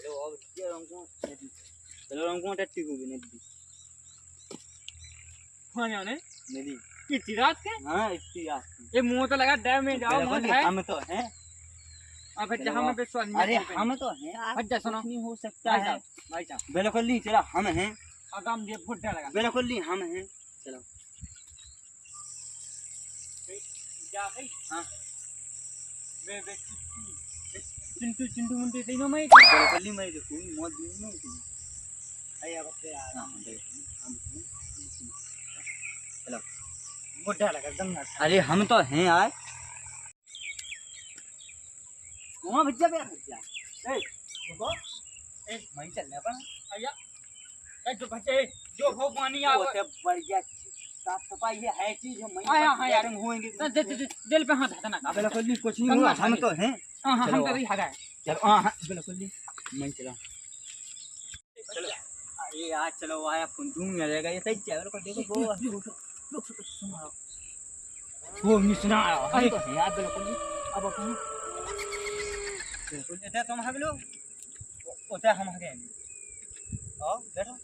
चलो अब चलो हमको टट्टी को भी नदी खाने ने नदी इतनी रात के हाँ इतनी रात ये मुंह तो लगा डैम में जाओ मुंह है हम तो हैं अब जहां में विश्वास नहीं अरे हम तो हैं हट जा सुनो नहीं हो सकता है भाई साहब बिल्कुल नहीं चला हम हैं आगाम ये फुट लगा बिल्कुल नहीं हम हैं चलो क्या भाई हाँ वे चिंटू चिंटू मुंडे तीनों में बिल्कुल नहीं मैं देखूं मौत दूं नहीं अरे अब से यार हम चलो बुढ़ा लगा एकदम अरे हम तो हैं यार वहाँ बच्चा पे बच्चा ए रुको ए मैं चलने पर आया ए जो बच्चे जो हो पानी आ वो तो बढ़िया साफ सफाई है चीज हम आया हाँ यार होंगे दिल पे हाथ हटाना का बिल्कुल नहीं कुछ नहीं हुआ हम तो हैं हां हां हम कभी हगा चलो हाँ बिल्कुल नहीं मैं चला चलो अरे यार चलो आया फोन दूं रहेगा ये सही चैनल को देखो वो मिसना अरे तो है यार बिल्कुल नहीं अब अपन बिल्कुल इधर तुम हग लो उधर हम हगे आओ बैठो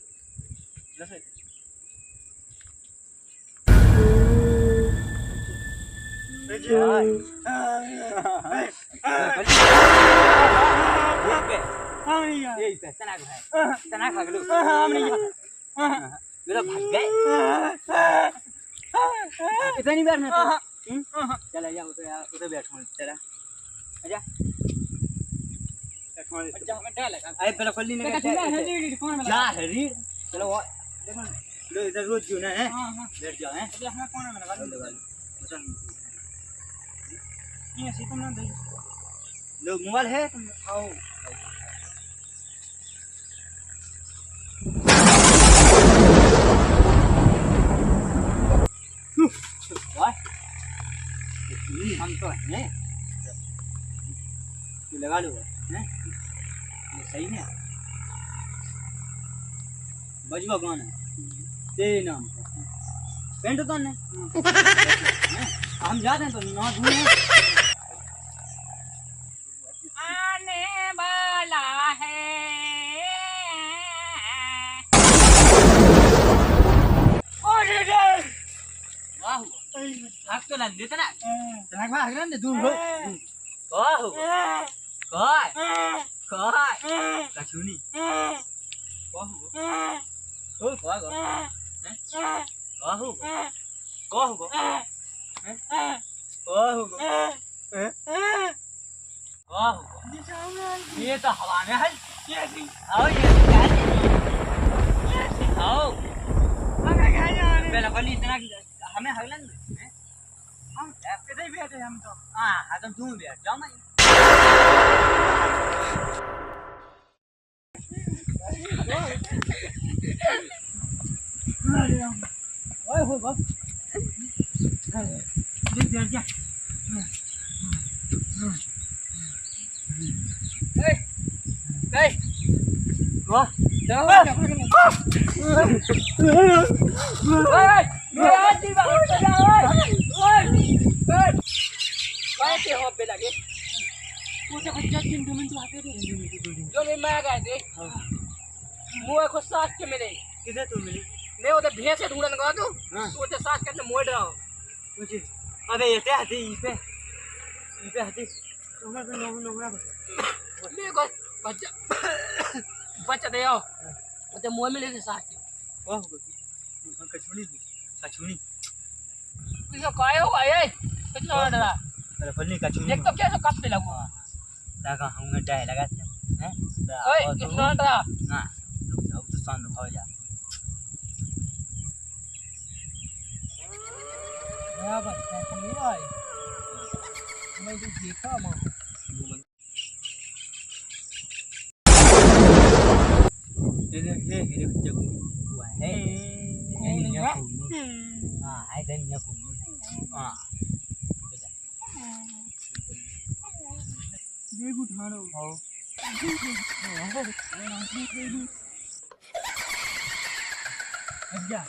बैठो ये तनाक है तनाक हग लो हम नहीं मेरा भाग गए इतना नहीं बैठना चला जा उधर बैठो चला आजा अच्छा हमें डर लगा अरे बिल्कुल नहीं क्या है री चलो देखो लो इधर रोज क्यों ना है हां हां बैठ जाओ हैं अरे हमें कोने में लगा ये सी तुम ना दे लो मोबाइल है तुम खाओ हम तो हैं तू लगा लो हैं ये सही है बजवा कौन है तेरे नाम पेंट कौन है हम जाते हैं तो ना दूर आने वाला है अरे रे वाह भाग तो लंदे तना तनाक भाग ना दूर हो वाह काय कछुनी वाह हो वाह वाह वाह ये तो हवा में है आओ ये आओ पहले कल इतना हमें हगलन हम ऐसे ही बैठे हम तो हाँ तुम तुम बैठ जाओ मैं ओए हो बस देख बैठ जा ए वाह मेरा दीवा कैसे हो पे लगे मुझे बच्चा चिंटू में आते थे जो मैं गए थे मुझे को साथ के मिले किधर तू मिली मैं उधर भैंस से ढूंढने गया तू उधर साथ के मोड़ रहा हूँ कुछ अबे ये क्या हती इस पे हती नोकरा पे नोकरा मेरे को बच्चा बच्चा दे आओ उधर मुँह में लेके साथ के ओह कछुनी किसको काय होगा ये कितना डरा अरे फलनी कछुनी देख तो क्या तो कब पे लगूंगा ताका हम डाय लगाते हैं ओए कितना डरा हां रुक जाओ तो शांत हो जा क्या बच्चा नहीं आए मैं तो देखा मां ये बच्चे को हुआ है हां है धनिया को हां देख उठा लो आओ अच्छा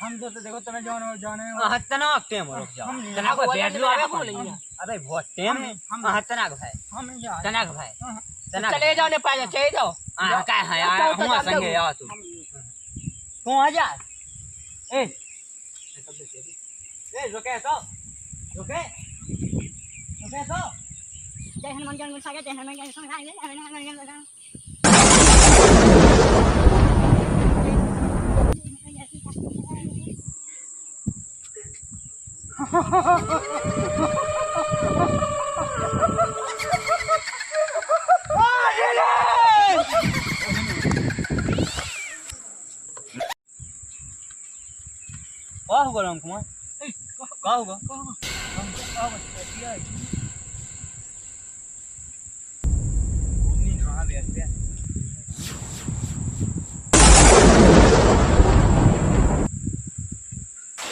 हम तो देखो तुम्हें जाने जाने तना टेम रुक जाओ हम तना को बैठ लो आवे बोले कौन अबे बहुत टेम तना को भाई हम जा तना को भाई तना चले जाओ नेपाल चले जाओ हां काय है यार हम संगे आ तू आ जा ए रुके तो रुके रुके तो जय हनुमान ज्ञान गुण सागर जय हनुमान ज्ञान गुण सागर जय हनुमान ज्ञान गुण सागर क्या होगा राम कुमार क्या होगा हाँ बैठते हैं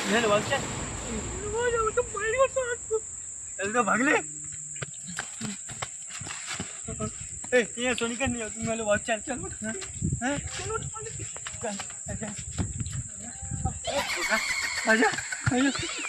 ले लो चल चल तो भाग ले ए ये सोनी का नहीं तुम मेरे बहुत चल चल हैं चलो चल आजा आजा